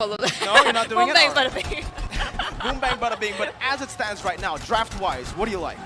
follow that. No, you're not doing Boom, it. bang, All right. bada bing. Boom, bang, bada bing. But as it stands right now, draft-wise, what do you like?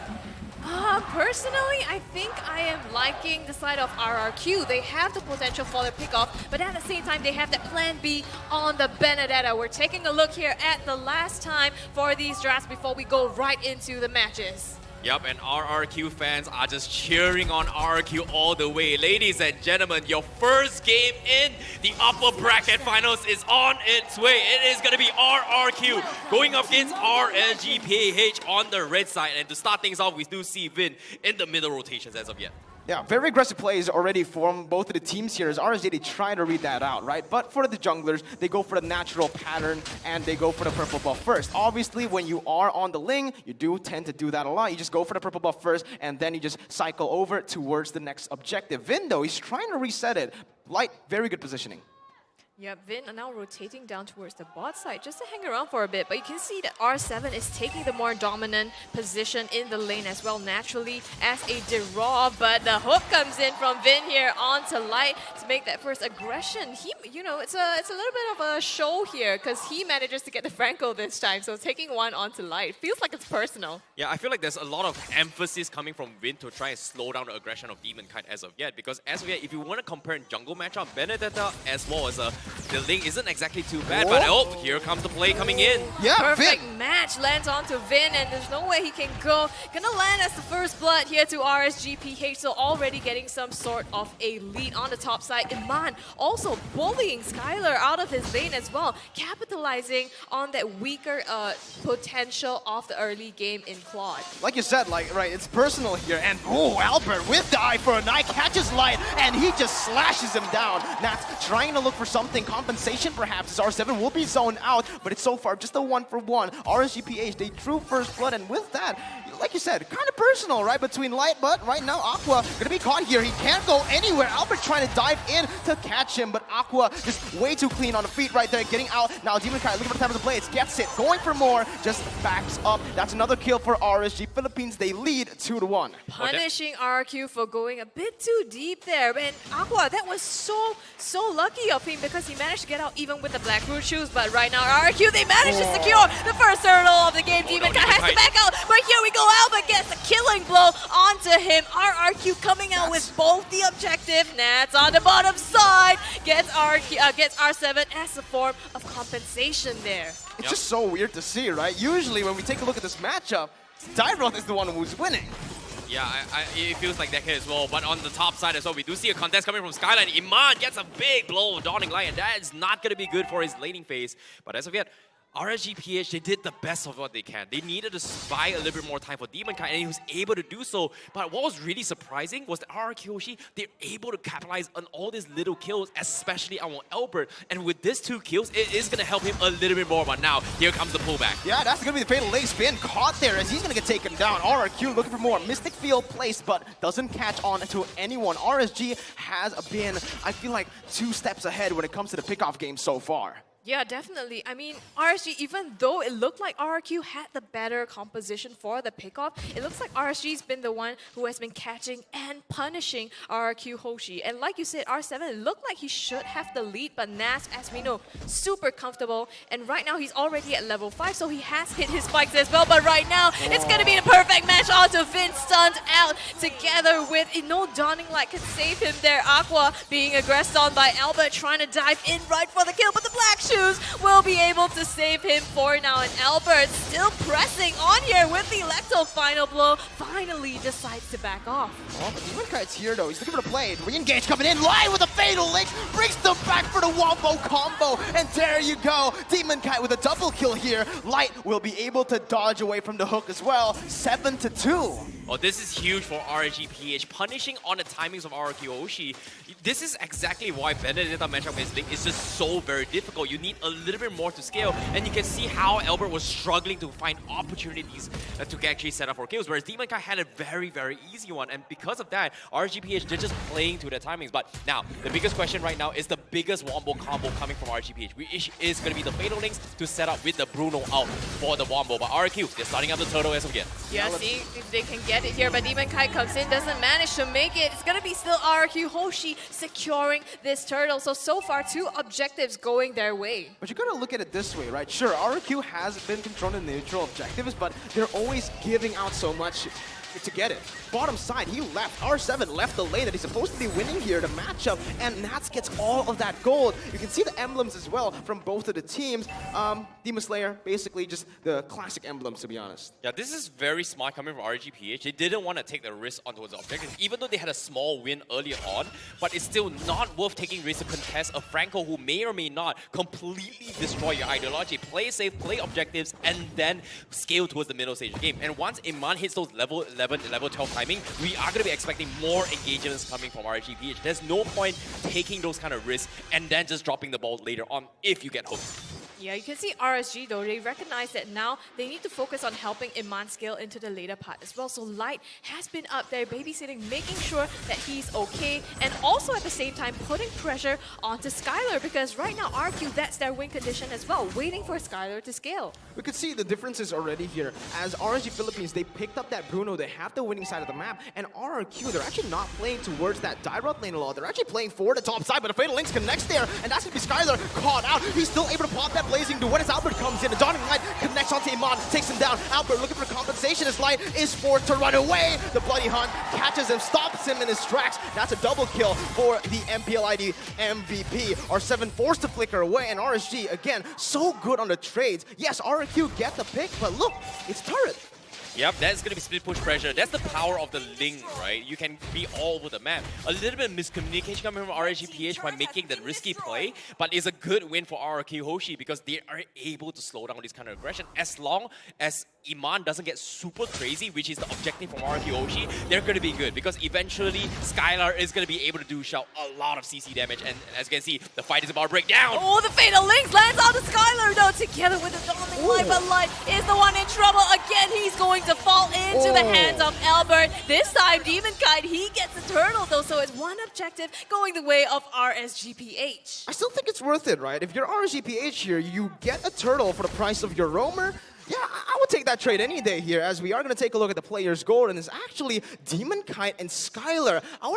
Personally, I think I am liking the side of RRQ. They have the potential for the pickoff, but at the same time, they have the plan B on the Benedetta. We're taking a look here at the last time for these drafts before we go right into the matches. Yep, and RRQ fans are just cheering on RRQ all the way. Ladies and gentlemen, your first game in the upper bracket finals is on its way. It is going to be RRQ going up against RSG PH on the red side. And to start things off, we do see Vin in the middle rotations as of yet. Yeah, very aggressive plays already from both of the teams here as RSG, they try to read that out, right? But for the junglers, they go for the natural pattern and they go for the purple buff first. Obviously, when you are on the Ling, you do tend to do that a lot. You just go for the purple buff first and then you just cycle over towards the next objective. Vin, though, he's trying to reset it. Light, very good positioning. Yeah, Vin are now rotating down towards the bot side just to hang around for a bit. But you can see that R7 is taking the more dominant position in the lane as well, naturally, as a draw. But the hook comes in from Vin here onto Light to make that first aggression. He, you know, it's a little bit of a show here because he manages to get the Franco this time. So taking one onto Light feels like it's personal. Yeah, I feel like there's a lot of emphasis coming from Vin to try and slow down the aggression of Demon Kite as of yet. Because as of yet, if you want to compare in jungle matchup, Benedetta as well as the Ling isn't exactly too bad. But oh, here comes the play coming in. Yeah, perfect Vin. match lands onto Vin, and there's no way he can go. Gonna land as the first blood here to RSG PH, so already getting some sort of a lead on the top side. Iman also bullying Skylar out of his lane as well, capitalizing on that weaker potential of the early game in Claude. Like you said, like, right, it's personal here. And, oh, Albert with the eye for a night catches Light, and he just slashes him down. Nats trying to look for something, compensation perhaps, as R7 will be zoned out, but it's so far just a 1-for-1. RSGPH, they drew first blood, and with that, like you said, kind of personal, right, between Light, but right now Aqua gonna be caught here. He can't go anywhere. Albert trying to dive in to catch him, but Aqua just way too clean on the feet right there, getting out. Now Demon Kite looking for the time of the blades, gets it, going for more, just backs up. That's another kill for RSG Philippines. They lead 2-1. Punishing RQ for going a bit too deep there. And Aqua, that was so lucky of him because he managed to get out even with the Black Root shoes. But right now, RQ, they managed to secure the first hurdle of the game. Demon Kite has to back out, but here we go. Albert gets a killing blow onto him. RRQ coming out with both the objective. Nats on the bottom side gets R7 as a form of compensation there. It's just so weird to see, right? Usually when we take a look at this matchup, Tyroth is the one who's winning. Yeah, it feels like that here as well. But on the top side as well, we do see a contest coming from Skyline. Iman gets a big blow of Dawning Light, and that is not going to be good for his laning phase. But as of yet, RSGPH, they did the best of what they can. They needed to buy a little bit more time for Demon Kite, and he was able to do so. But what was really surprising was that RRQ HOSHI, they're able to capitalize on all these little kills, especially on Albert. And with these 2 kills, it is going to help him a little bit more. But now, here comes the pullback. Yeah, that's going to be the fatal lace spin caught there as he's going to get taken down. RRQ looking for more. Mystic Field placed, but doesn't catch on to anyone. RSG has been, I feel like, 2 steps ahead when it comes to the pickoff game so far. Yeah, definitely. I mean, RSG, even though it looked like RRQ had the better composition for the pickoff, it looks like RSG's been the one who has been catching and punishing RRQ HOSHI. And like you said, R7, it looked like he should have the lead, but Nas, as we know, super comfortable. And right now, he's already at level 5, so he has hit his spikes as well. But right now, it's going to be the perfect match onto Vin, stunned out together with no Dawning Light can save him there. Aqua being aggressed on by Albert, trying to dive in right for the kill, but the black shoe will be able to save him for now, and Albert still pressing on here with the Electo final blow, finally decides to back off. Oh, but Demon Kite's here though, he's looking for the play. Re-engage coming in, Light with a fatal link, brings them back for the wombo combo, and there you go. Demon Kite with a double kill here. Light will be able to dodge away from the hook as well, 7-2. Oh, this is huge for RGPH, punishing on the timings of RRQ HOSHI. This is exactly why Benedetta matchup against Link is just so very difficult. You need a little bit more to scale, and you can see how Albert was struggling to find opportunities to actually set up for kills, whereas Demon Kite had a very, very easy one, and because of that, RGPH, they're just playing to their timings. But now, the biggest question right now is the biggest wombo combo coming from RGPH, which is going to be the Fatal Links to set up with the Bruno out for the wombo. But RRQ, they're starting up the turtle as of yet. Yeah, see if they can get it here, but Demon Kite comes in, doesn't manage to make it. It's going to be still RRQ HOSHI securing this turtle. So far, 2 objectives going their way. away. But you gotta look at it this way, right? Sure, RRQ has been controlling the neutral objectives, but they're always giving out so much to get it. Bottom side, he left. R7 left the lane that he's supposed to be winning here, the matchup, and Nats gets all of that gold. You can see the emblems as well from both of the teams. Demon Slayer, basically just the classic emblems, to be honest. Yeah, this is very smart coming from RGPH. They didn't want to take the risk onto the objective, even though they had a small win earlier on, but it's still not worth taking risks to contest a Franco who may or may not completely destroy your ideology. Play safe, play objectives, and then scale towards the middle stage of the game. And once Iman hits those level 11 and level 12 timing, we are going to be expecting more engagements coming from RGPH. There's no point taking those kind of risks and then just dropping the ball later on if you get hooked. Yeah, you can see RSG though, they recognize that now they need to focus on helping Iman scale into the later part as well. So Light has been up there babysitting, making sure that he's okay, and also at the same time putting pressure onto Skylar, because right now RQ, that's their win condition as well, waiting for Skylar to scale. We could see the differences already here. As RSG Philippines, they picked up that Bruno, they have the winning side of the map, and RRQ, they're actually not playing towards that direct lane a lot. They're actually playing for the top side, but a Fatal Links connects there, and that's going to be Skylar caught out. He's still able to pop that blazing duet as Albert comes in. The Dawning Light connects onto Iman, takes him down. Albert looking for compensation as Light is forced to run away. The Bloody Hunt catches him, stops him in his tracks. That's a double kill for the MPLID MVP. R7 forced to flicker away, and RSG, again, so good on the trades. Yes, RRQ get the pick, but look, it's turret. Yep, that's going to be split push pressure. That's the power of the Ling, right? You can be all over the map. A little bit of miscommunication coming from RRGPH by making that risky play, but it's a good win for RRQ HOSHI because they are able to slow down this kind of aggression. As long as Iman doesn't get super crazy, which is the objective from RRQ HOSHI, they're going to be good because eventually Skylar is going to be able to dish out a lot of CC damage, and as you can see, the fight is about to break down. Oh, the Fatal Links lands on the Skylar though, together with the Dawning Light, but Light is the one in trouble. Again, he's going to fall into the hands of Albert. This time, Demon Kite, he gets the turtle though, so it's one objective going the way of RSGPH. I still think it's worth it, right? If you're RSGPH here, you get a turtle for the price of your roamer. Yeah, I would take that trade any day here, as we are going to take a look at the player's goal, and it's actually Demon Kite and Skylar. I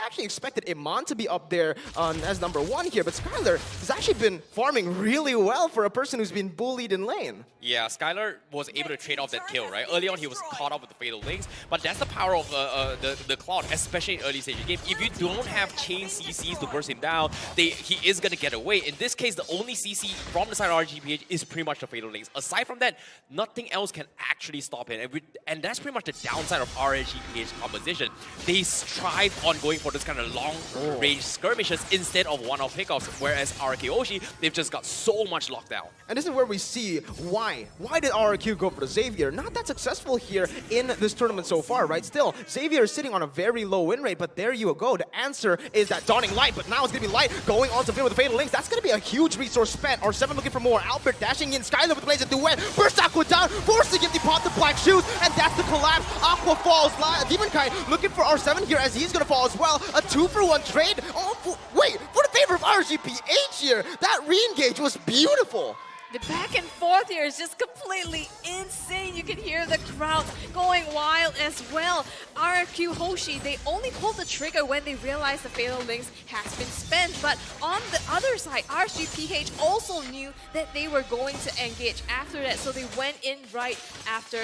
actually expected Iman to be up there as number one here, but Skylar has actually been farming really well for a person who's been bullied in lane. Yeah, Skylar was able to trade off that kill, right? Early on, he was caught up with the Fatal Links, but that's the power of the Cloud, especially in early stage of the game. If you don't have chain CCs to burst him down, he is going to get away. In this case, the only CC from the side of RGPH is pretty much the Fatal Links. Aside from that, nothing else can actually stop him. And that's pretty much the downside of RRGPH composition. They strive on going for this kind of long-range skirmishes instead of one-off pickoffs, whereas RRQ HOSHI, they've just got so much lockdown. And this is where we see why. Why did RRQ go for the Xavier? Not that successful here in this tournament so far, right? Still, Xavier is sitting on a very low win rate, but there you go. The answer is that Dawning Light, but now it's going to be Light going on to field with the Fatal Links. That's going to be a huge resource spent. R7 looking for more. Albert dashing in. Skylar with the Blaze of Duet. Burst Aqua down, forcing him to pop the black shoes, and that's the collapse. Aqua falls. Demon Kite looking for R7 here as he's going to fall as well. A 2-for-1 trade. Oh, wait, for the favor of RGPH here. That re-engage was beautiful. The back and forth here is just completely insane. You can hear the crowd going wild as well. RRQ HOSHI, they only pulled the trigger when they realized the Fatal Links has been spent. But on the other side, RGPH also knew that they were going to engage after that. So they went in right after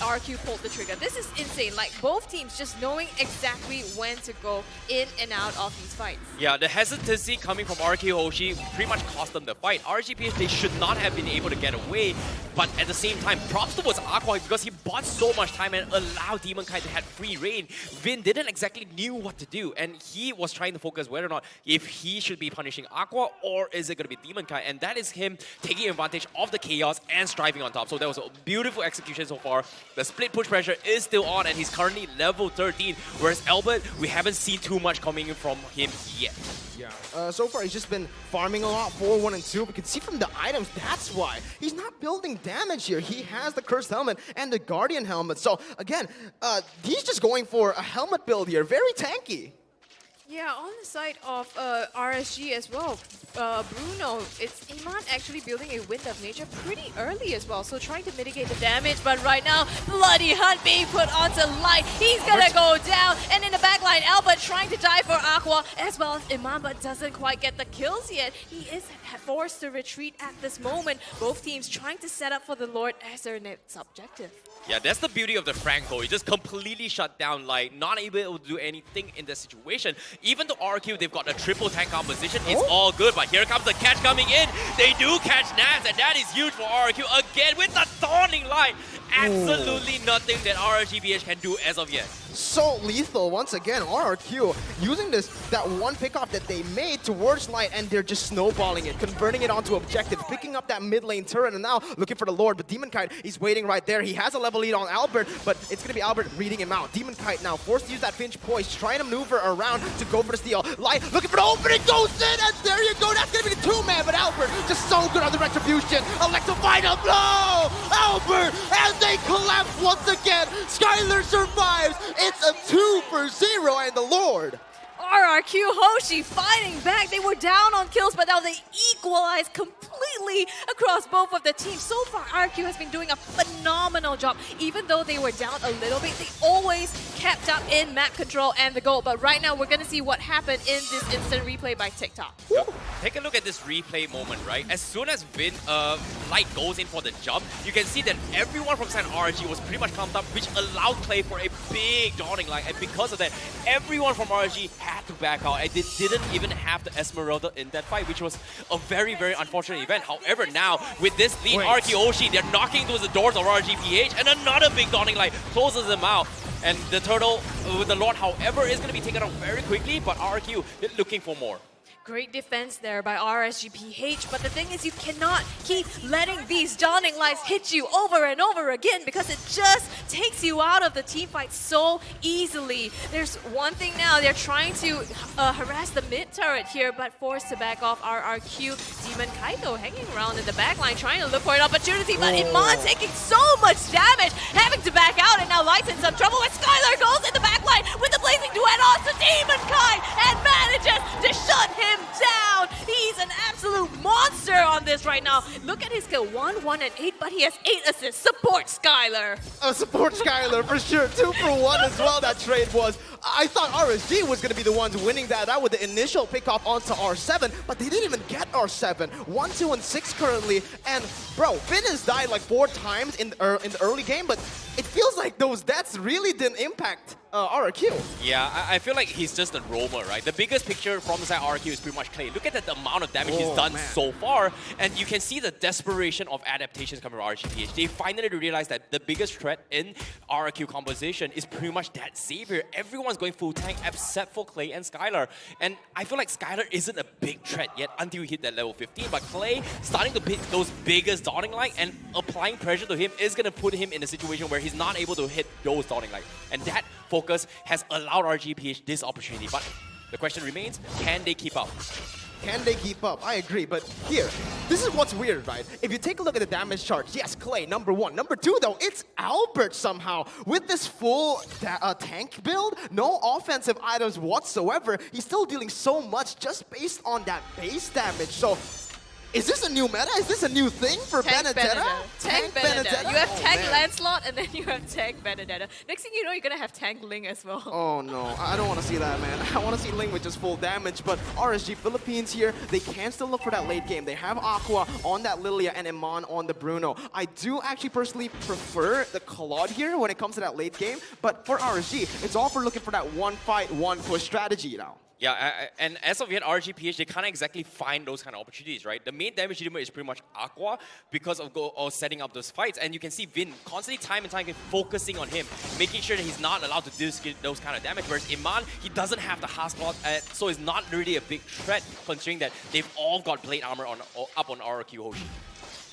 RRQ pulled the trigger. This is insane. Like both teams just knowing exactly when to go in and out of these fights. Yeah, the hesitancy coming from RRQ HOSHI pretty much cost them the fight. RGPH, they should not have been able to get away, but at the same time, props towards Aqua because he bought so much time and allowed Demon Kite to have free reign. Vin didn't exactly knew what to do, and he was trying to focus whether or not if he should be punishing Aqua or is it going to be Demon Kite, and that is him taking advantage of the chaos and striving on top. So that was a beautiful execution so far. The split push pressure is still on, and he's currently level 13, whereas Albert, we haven't seen too much coming from him yet. Yeah, so far he's just been farming a lot, 4, 1, and 2. We can see from the items, that's why. He's not building damage here. He has the Cursed Helmet and the Guardian Helmet. So again, he's just going for a helmet build here. Very tanky. Yeah, on the side of RSG as well, Bruno, it's Iman actually building a Wind of Nature pretty early as well, so trying to mitigate the damage, but right now, Bloody Hunt being put onto Light. He's gonna go down, and in the backline, Albert trying to die for Aqua, as well as Iman, but doesn't quite get the kills yet. He is forced to retreat at this moment. Both teams trying to set up for the Lord as their next objective. Yeah, that's the beauty of the Franco. He just completely shut down Light, not able to do anything in this situation. Even though RRQ, they've got a triple tank composition, it's all good, but here comes the catch coming in. They do catch Nats, and that is huge for RRQ again with the Dawning Light. Absolutely nothing that RRGBH can do as of yet. So lethal once again. RRQ using that one pickoff that they made towards Light, and they're just snowballing it, converting it onto objective, picking up that mid lane turret, and now looking for the Lord. But Demon Kite, he's waiting right there. He has a level lead on Albert, but it's gonna be Albert reading him out. Demon Kite now forced to use that Finch poise, trying to maneuver around to go for the steal. Light looking for the opening, goes in, and there you go. That's gonna be the two-man, but Albert just so good on the retribution. Electrifying a blow! Albert, and they collapse once again. Skylar survives. It's a 2-0, and the Lord. RRQ Hoshi fighting back. They were down on kills, but now they equalize completely across both of the teams. So far, RRQ has been doing a phenomenal job. Even though they were down a little bit, they always kept up in map control and the goal. But right now, we're going to see what happened in this instant replay by TikTok. Yep. Take a look at this replay moment, right? As soon as Light goes in for the jump, you can see that everyone from side RRG was pretty much clumped up, which allowed Clay for a big Dawning Light. And because of that, everyone from RRG had to back out, and they didn't even have the Esmeralda in that fight, which was a very, very unfortunate event. However, now, with this lead, RRQ HOSHI, they're knocking towards the doors of RRGPH, and another big Dawning Light closes them out. And the turtle with the Lord, however, is going to be taken out very quickly, but RRQ, they're looking for more. Great defense there by RSGPH, but the thing is you cannot keep letting these Dawning Lights hit you over and over again because it just takes you out of the team fight so easily. There's one thing now, they're trying to harass the mid turret here, but forced to back off RRQ. Demon Kaito hanging around in the backline, trying to look for an opportunity, but Iman taking so much damage, having to back out, and now Light's in some trouble when Skylar goes in the backline with the blazing duet on to Demon Kai and manages to shut him down. He's an absolute monster on this right now. Look at his skill, 1, 1, and 8, but he has 8 assists. Support Skylar. Support Skylar for sure. 2 for 1 as well, that trade was. I thought RSG was going to be the ones winning that out with the initial pickoff onto R7, but they didn't even get R7. 1, 2, and 6 currently. And bro, Finn has died like 4 times in the early game, but it feels like those deaths really didn't impact RRQ. Yeah, I feel like he's just a roamer, right? The biggest picture from the side RRQ is pretty much Clay. Look at the amount of damage he's done so far, and you can see the desperation of adaptations coming from RGPH. They finally realized that the biggest threat in RRQ composition is pretty much that Xavier. Everyone's going full tank except for Clay and Skylar. And I feel like Skylar isn't a big threat yet until you hit that level 15, but Clay starting to hit those biggest Dawning Light and applying pressure to him is going to put him in a situation where he's not able to hit those Dawning Light. And that focus has allowed RGPH this opportunity, but the question remains, can they keep up? Can they keep up? I agree, but here, this is what's weird, right? If you take a look at the damage chart, yes, Clay, number 1. Number 2, though, it's Albert somehow. With this full tank build, no offensive items whatsoever, he's still dealing so much just based on that base damage. So, is this a new meta? Is this a new thing for Benedetta? Tank Benedetta. You have Tank Lancelot and then you have Tank Benedetta. Next thing you know, you're going to have Tank Ling as well. Oh no, I don't want to see that, man. I want to see Ling with just full damage, but RSG Philippines here, they can still look for that late game. They have Aqua on that Lilia and Iman on the Bruno. I do actually personally prefer the Claude here when it comes to that late game, but for RSG, it's all for looking for that one fight, one push strategy now. Yeah, and as of yet, RGPH, they can't exactly find those kind of opportunities, right? The main damage limit is pretty much Aqua because of setting up those fights. And you can see Vin constantly time and time again focusing on him, making sure that he's not allowed to do those kind of damage. Whereas Iman, he doesn't have the Hasclot, so it's not really a big threat considering that they've all got Blade Armor up on RRQ HOSHI.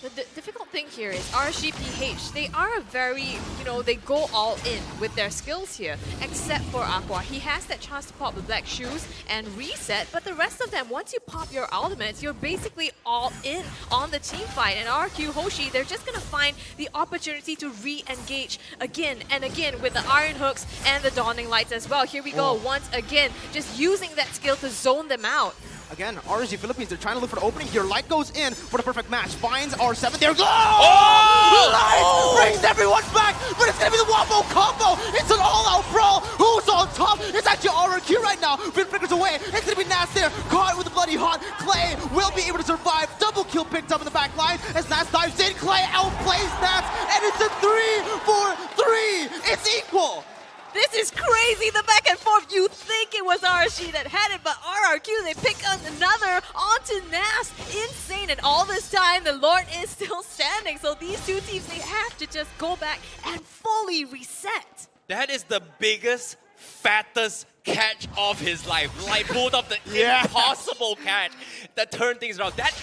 The difficult thing here is RSGPH, they are a very, they go all in with their skills here, except for Aqua. He has that chance to pop the black shoes and reset, but the rest of them, once you pop your ultimates, you're basically all in on the team fight. And RRQ Hoshi, they're just going to find the opportunity to re-engage again and again with the iron hooks and the dawning lights as well. Here we go, once again, just using that skill to zone them out. Again, RSG Philippines, they're trying to look for the opening here. Light goes in for the perfect match. Finds R7 there. Light brings everyone back, but it's going to be the wombo combo. It's an all-out brawl. Who's on top? It's actually RRQ right now. Finn flickers away. It's going to be Nats there. Caught with the bloody hot. Clay will be able to survive. Double kill picked up in the back line as Nats dives in. Clay outplays Nats, and it's a 3-for-3. It's equal. This is crazy, the back and forth. You think it was RSG that had it, but RRQ, they pick up another onto Nas. Insane, and all this time, the Lord is still standing. So these two teams, they have to just go back and fully reset. That is the biggest, fattest catch of his life. Like pulled up the impossible catch that turned things around. That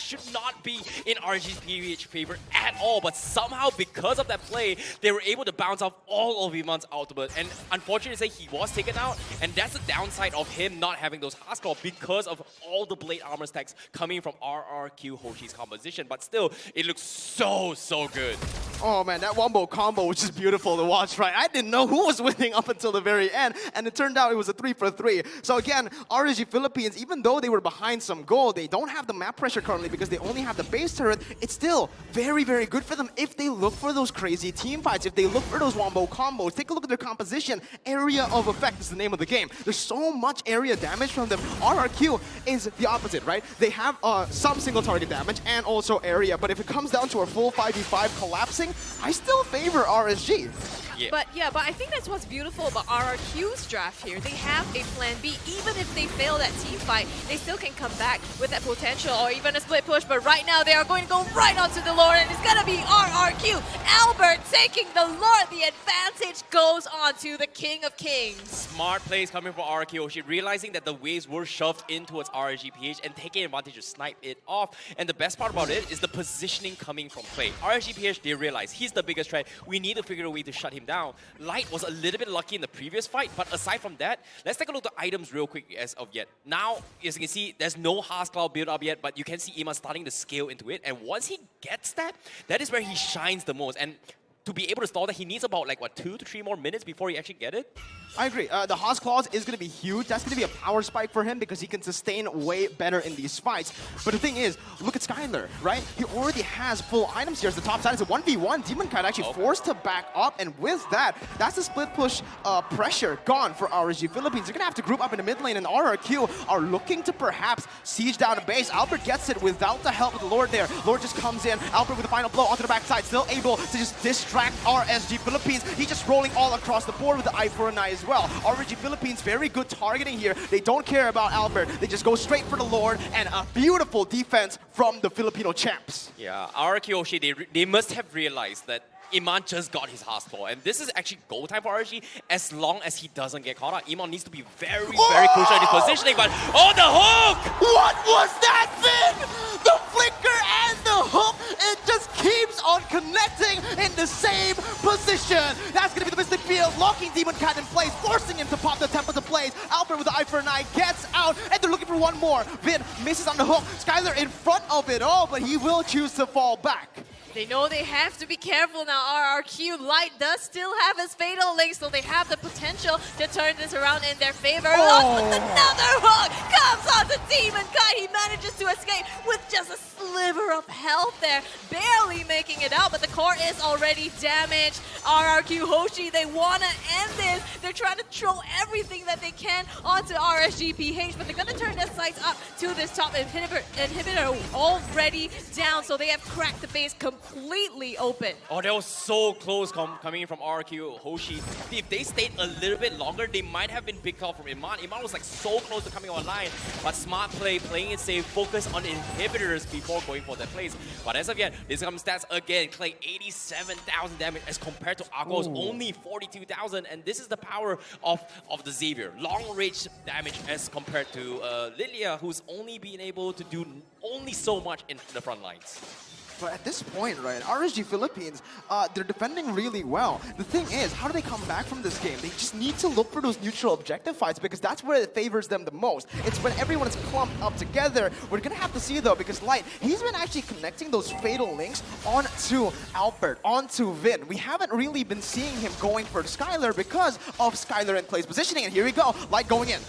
should not be in RG's PvH favor at all. But somehow, because of that play, they were able to bounce off all of Iman's ultimate. And unfortunately, he was taken out. And that's the downside of him not having those hard claw because of all the blade armor stacks coming from RRQ Hoshi's composition. But still, it looks so good. Oh man, that wombo combo was just beautiful to watch, right? I didn't know who was winning up until the very end, and it turned out it was a 3-for-3. So again, RSG Philippines, even though they were behind some goal, they don't have the map pressure currently because they only have the base turret. It's still very, very good for them if they look for those crazy team fights, if they look for those wombo combos. Take a look at their composition. Area of effect is the name of the game. There's so much area damage from them. RRQ is the opposite, right? They have some single target damage and also area, but if it comes down to a full 5v5 collapsing, I still favor RSG. But I think that's what's beautiful about RRQ's draft here. They have a plan B. Even if they fail that team fight, they still can come back with that potential or even a split push. But right now, they are going to go right onto the Lord, and it's going to be RRQ. Albert taking the Lord. The advantage goes on to the King of Kings. Smart plays coming from RRQ Hoshi, realizing that the waves were shoved in towards RSGPH and taking advantage to snipe it off. And the best part about it is the positioning coming from Clay. RSGPH, they realize he's the biggest threat. We need to figure a way to shut him down. Light was a little bit lucky in the previous fight, but aside from that, let's take a look at the items real quick as of yet. Now, as you can see, there's no Haas Cloud build up yet, but you can see Iman starting to scale into it. And once he gets that, that is where he shines the most. And to be able to stall that, he needs about 2 to 3 more minutes before he actually get it. I agree. The Haas Claws is going to be huge. That's going to be a power spike for him because he can sustain way better in these fights. But the thing is, look at Skylar, right? He already has full items here as the top side. It's a 1v1. Demon Kite actually forced to back up, and with that, that's the split push pressure gone for RSG Philippines. They're going to have to group up in the mid lane, and RRQ are looking to perhaps siege down a base. Albert gets it without the help of the Lord there. Lord just comes in. Albert with the final blow onto the backside, still able to just distract RSG Philippines. He's just rolling all across the board with the eye for an eye as well. RSG Philippines, very good targeting here. They don't care about Albert. They just go straight for the Lord, and a beautiful defense from the Filipino champs. Yeah, RRQ Hoshi, they must have realized that Iman just got his hostile, and this is actually go time for RSG as long as he doesn't get caught out. Iman needs to be very crucial in his positioning, but the hook! What was that, Finn? The flicker and the hook, it just keeps on connecting in the same position. That's going to be the Mystic Field, locking Demon Cat in place, forcing him to pop the Temple to Blaze. Albert with the eye for an eye gets out, and they're looking for one more. Vin misses on the hook. Skylar in front of it all, but he will choose to fall back. They know they have to be careful now. RRQ Light does still have his Fatal Link, so they have the potential to turn this around in their favor. Look, with another hook comes on the Demon Kite. He manages to escape with just a sliver of health there, barely making it out, but the core is already damaged. RRQ Hoshi, they want to end this. They're trying to throw everything that they can onto RSGPH, but they're going to turn their sights up to this top inhibitor already down, so they have cracked the base completely open. Oh, that was so close coming in from RRQ Hoshi. If they stayed a little bit longer, they might have been picked off from Iman. Iman was so close to coming online, but smart play, playing it safe, focus on inhibitors before going for that place. But as of yet, this comes stats again. Clay 87,000 damage as compared to Aqua's only 42,000, and this is the power of the Xavier. Long range damage as compared to Lilia, who's only been able to do only so much in the front lines. But at this point, right, RSG Philippines, they're defending really well. The thing is, how do they come back from this game? They just need to look for those neutral objective fights because that's where it favors them the most. It's when everyone is clumped up together. We're gonna have to see though, because Light, he's been actually connecting those fatal links onto Albert, onto Vin. We haven't really been seeing him going for Skylar because of Skylar and Clay's positioning. And here we go, Light going in.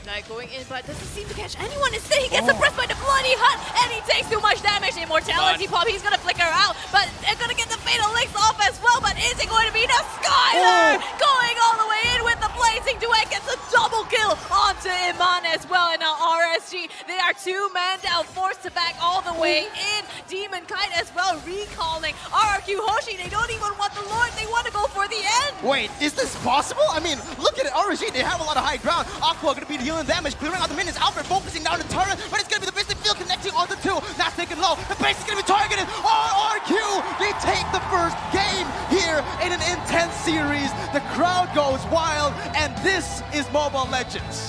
Knight going in, but doesn't seem to catch anyone. Instead, he gets suppressed by the bloody hut, and he takes too much damage. Immortality pop, he's gonna flicker out, but they're gonna get the fatal links off as well. But is it going to be the Skylar going all the way in with the blazing duet? Gets a double kill onto Iman as well. And now RSG, they are 2-man down, forced to back all the way in. Demon Kite as well, recalling RRQ HOSHI. They don't even want the Lord, they want to go for the end. Wait, is this possible? I mean, look at it, RSG, they have a lot of high ground. Aqua gonna be dealing damage, clearing out the minions. Albert focusing down the turret, but it's gonna be the Mystic Field connecting on the 2. That's taken low. The base is gonna be targeted. RRQ, they take the first game here in an intense series. The crowd goes wild, and this is Mobile Legends.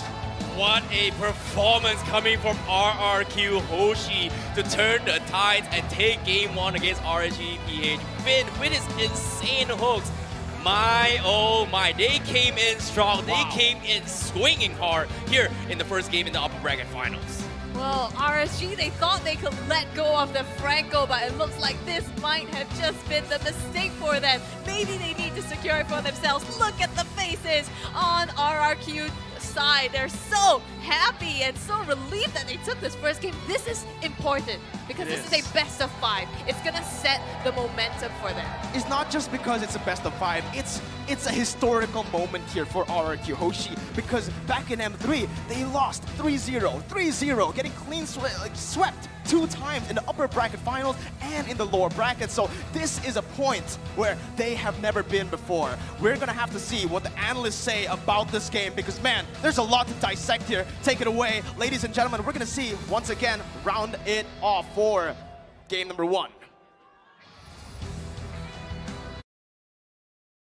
What a performance coming from RRQ HOSHI to turn the tides and take game 1 against RSG PH. Vin with his insane hooks. My, oh my, they came in strong. They came in swinging hard here in the first game in the upper bracket finals. Well, RSG, they thought they could let go of the Franco, but it looks like this might have just been the mistake for them. Maybe they need to secure it for themselves. Look at the faces on RRQ side. They're so happy and so relieved that they took this first game. This is important because this is a best of 5. It's gonna set the momentum for them. It's not just because it's a best of 5, it's a historical moment here for RRQ HOSHI because back in M3, they lost 3-0, 3-0, getting clean swept 2 times in the upper bracket finals and in the lower bracket. So this is a point where they have never been before. We're gonna have to see what the analysts say about this game because man, there's a lot to dissect here. Take it away, ladies and gentlemen. We're gonna see once again round it off for game number 1.